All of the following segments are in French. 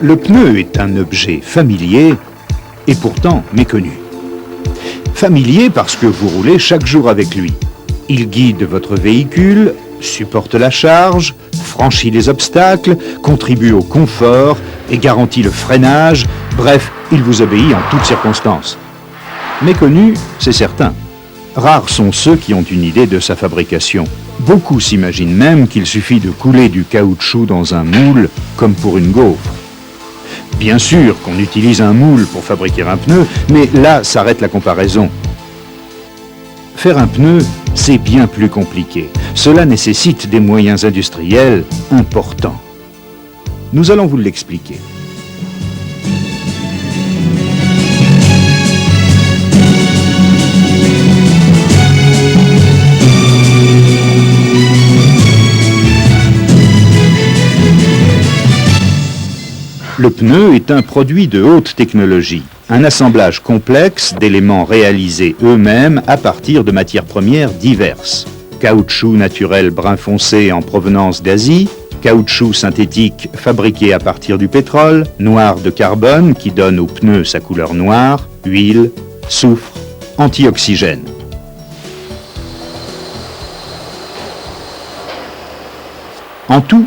Le pneu est un objet familier et pourtant méconnu. Familier parce que vous roulez chaque jour avec lui. Il guide votre véhicule, supporte la charge, franchit les obstacles, contribue au confort et garantit le freinage. Bref, il vous obéit en toutes circonstances. Méconnu, c'est certain. Rares sont ceux qui ont une idée de sa fabrication. Beaucoup s'imaginent même qu'il suffit de couler du caoutchouc dans un moule, comme pour une gaufre. Bien sûr qu'on utilise un moule pour fabriquer un pneu, mais là s'arrête la comparaison. Faire un pneu, c'est bien plus compliqué. Cela nécessite des moyens industriels importants. Nous allons vous l'expliquer. Le pneu est un produit de haute technologie, un assemblage complexe d'éléments réalisés eux-mêmes à partir de matières premières diverses. Caoutchouc naturel brun foncé en provenance d'Asie, caoutchouc synthétique fabriqué à partir du pétrole, noir de carbone qui donne au pneu sa couleur noire, huile, soufre, antioxygène. En tout,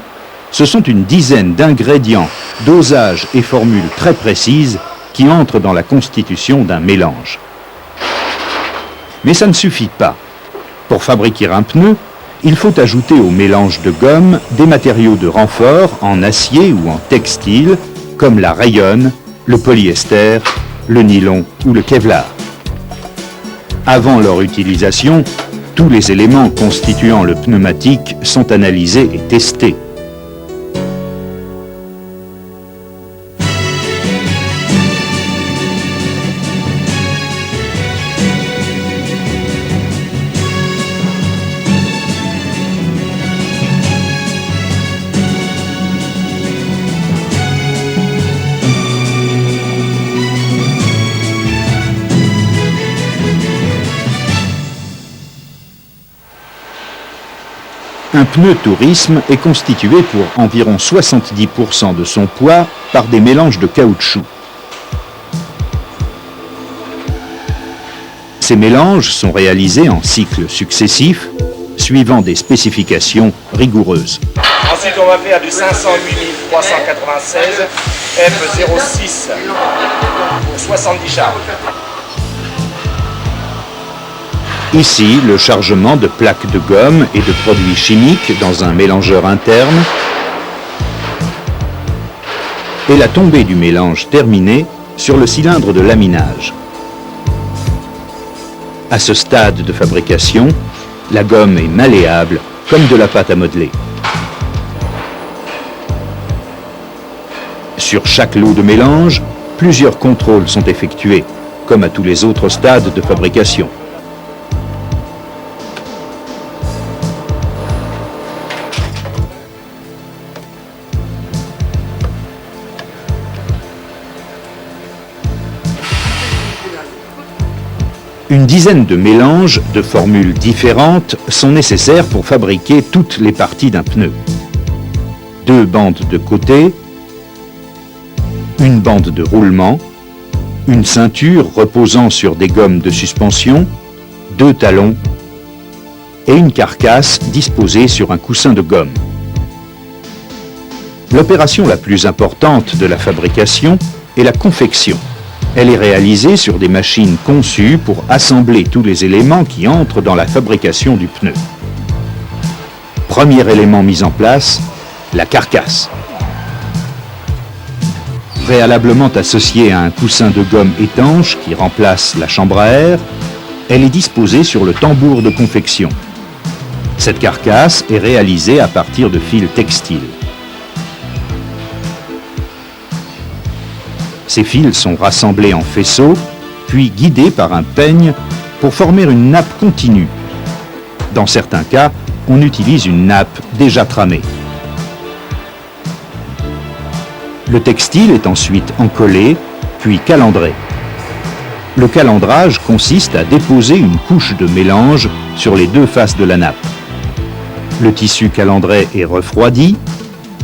ce sont une dizaine d'ingrédients, dosages et formules très précises qui entrent dans la constitution d'un mélange. Mais ça ne suffit pas. Pour fabriquer un pneu, il faut ajouter au mélange de gomme des matériaux de renfort en acier ou en textile, comme la rayonne, le polyester, le nylon ou le kevlar. Avant leur utilisation, tous les éléments constituant le pneumatique sont analysés et testés. Un pneu tourisme est constitué pour environ 70% de son poids par des mélanges de caoutchouc. Ces mélanges sont réalisés en cycles successifs, suivant des spécifications rigoureuses. Ensuite, on va faire du 508 396 F06 pour 70 charges. Ici, le chargement de plaques de gomme et de produits chimiques dans un mélangeur interne et la tombée du mélange terminée sur le cylindre de laminage. À ce stade de fabrication, la gomme est malléable comme de la pâte à modeler. Sur chaque lot de mélange, plusieurs contrôles sont effectués, comme à tous les autres stades de fabrication. Une dizaine de mélanges de formules différentes sont nécessaires pour fabriquer toutes les parties d'un pneu. 2 bandes de côté, une bande de roulement, une ceinture reposant sur des gommes de suspension, 2 talons et une carcasse disposée sur un coussin de gomme. L'opération la plus importante de la fabrication est la confection. Elle est réalisée sur des machines conçues pour assembler tous les éléments qui entrent dans la fabrication du pneu. Premier élément mis en place, la carcasse. Préalablement associée à un coussin de gomme étanche qui remplace la chambre à air, elle est disposée sur le tambour de confection. Cette carcasse est réalisée à partir de fils textiles. Ces fils sont rassemblés en faisceaux, puis guidés par un peigne pour former une nappe continue. Dans certains cas, on utilise une nappe déjà tramée. Le textile est ensuite encollé, puis calandré. Le calendrage consiste à déposer une couche de mélange sur les 2 faces de la nappe. Le tissu calandré est refroidi,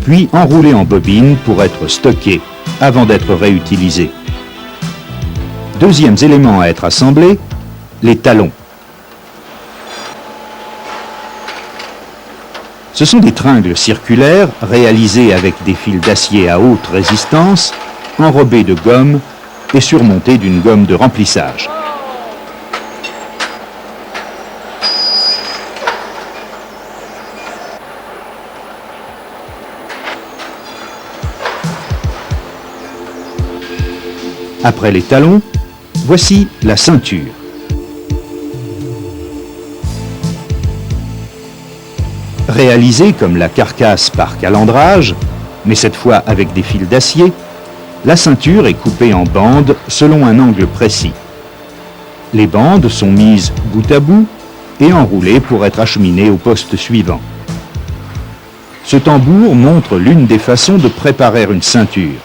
puis enroulé en bobine pour être stocké avant d'être réutilisés. Deuxième élément à être assemblé, les talons. Ce sont des tringles circulaires réalisés avec des fils d'acier à haute résistance, enrobés de gomme et surmontés d'une gomme de remplissage. Après les talons, voici la ceinture. Réalisée comme la carcasse par calendrage, mais cette fois avec des fils d'acier, la ceinture est coupée en bandes selon un angle précis. Les bandes sont mises bout à bout et enroulées pour être acheminées au poste suivant. Ce tambour montre l'une des façons de préparer une ceinture.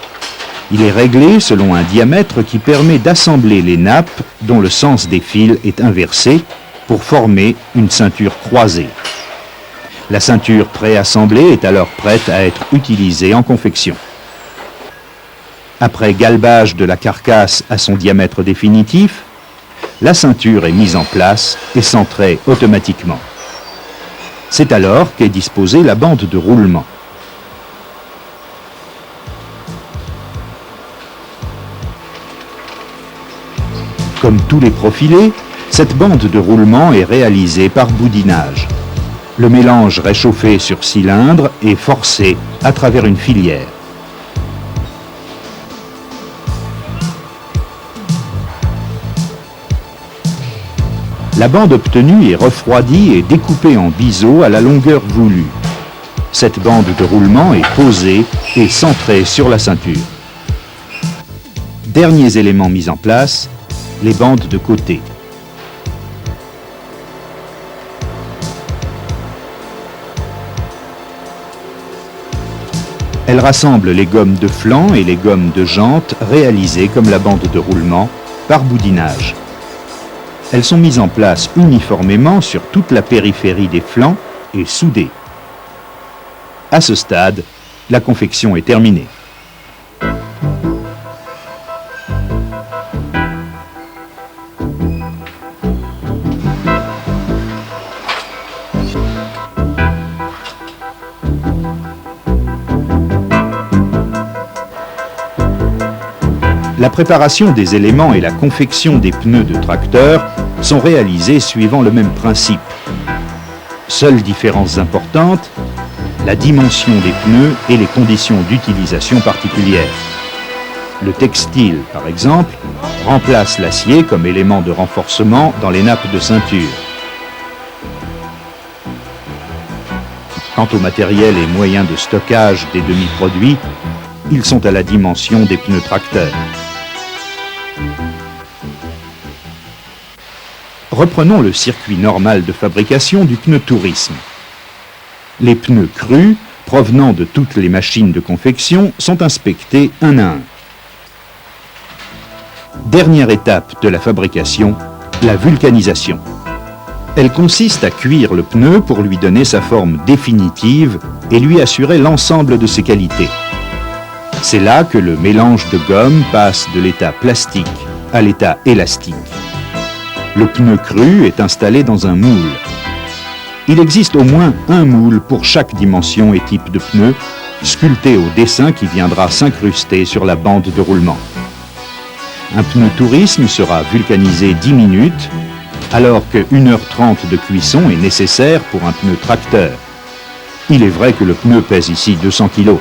Il est réglé selon un diamètre qui permet d'assembler les nappes dont le sens des fils est inversé pour former une ceinture croisée. La ceinture préassemblée est alors prête à être utilisée en confection. Après galbage de la carcasse à son diamètre définitif, la ceinture est mise en place et centrée automatiquement. C'est alors qu'est disposée la bande de roulement. Comme tous les profilés, cette bande de roulement est réalisée par boudinage. Le mélange réchauffé sur cylindre est forcé à travers une filière. La bande obtenue est refroidie et découpée en biseaux à la longueur voulue. Cette bande de roulement est posée et centrée sur la ceinture. Derniers éléments mis en place, les bandes de côté. Elle rassemble les gommes de flanc et les gommes de jante réalisées comme la bande de roulement par boudinage. Elles sont mises en place uniformément sur toute la périphérie des flancs et soudées. À ce stade, la confection est terminée. La préparation des éléments et la confection des pneus de tracteur sont réalisées suivant le même principe. Seules différences importantes, la dimension des pneus et les conditions d'utilisation particulières. Le textile, par exemple, remplace l'acier comme élément de renforcement dans les nappes de ceinture. Quant au matériel et moyens de stockage des demi-produits, ils sont à la dimension des pneus tracteurs. Reprenons le circuit normal de fabrication du pneu tourisme. Les pneus crus, provenant de toutes les machines de confection, sont inspectés un à un. Dernière étape de la fabrication, la vulcanisation. Elle consiste à cuire le pneu pour lui donner sa forme définitive et lui assurer l'ensemble de ses qualités. C'est là que le mélange de gomme passe de l'état plastique à l'état élastique. Le pneu cru est installé dans un moule. Il existe au moins un moule pour chaque dimension et type de pneu, sculpté au dessin qui viendra s'incruster sur la bande de roulement. Un pneu tourisme sera vulcanisé 10 minutes, alors que 1h30 de cuisson est nécessaire pour un pneu tracteur. Il est vrai que le pneu pèse ici 200 kg.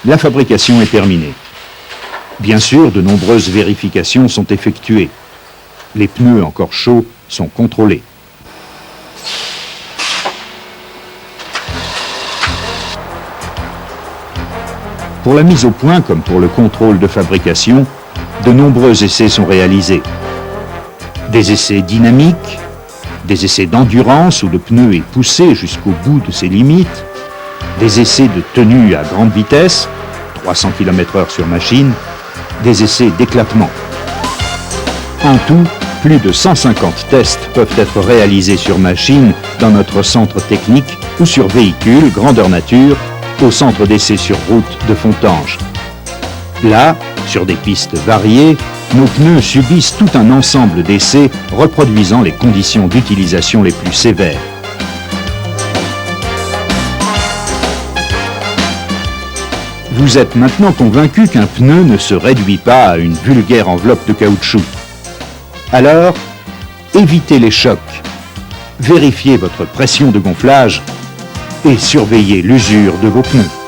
La fabrication est terminée. Bien sûr, de nombreuses vérifications sont effectuées. Les pneus encore chauds sont contrôlés. Pour la mise au point, comme pour le contrôle de fabrication, de nombreux essais sont réalisés. Des essais dynamiques, des essais d'endurance où le pneu est poussé jusqu'au bout de ses limites, des essais de tenue à grande vitesse, 300 km/h sur machine, des essais d'éclatement. En tout, plus de 150 tests peuvent être réalisés sur machine dans notre centre technique ou sur véhicule grandeur nature au centre d'essai sur route de Fontanges. Là, sur des pistes variées, nos pneus subissent tout un ensemble d'essais reproduisant les conditions d'utilisation les plus sévères. Vous êtes maintenant convaincu qu'un pneu ne se réduit pas à une vulgaire enveloppe de caoutchouc. Alors, évitez les chocs, vérifiez votre pression de gonflage et surveillez l'usure de vos pneus.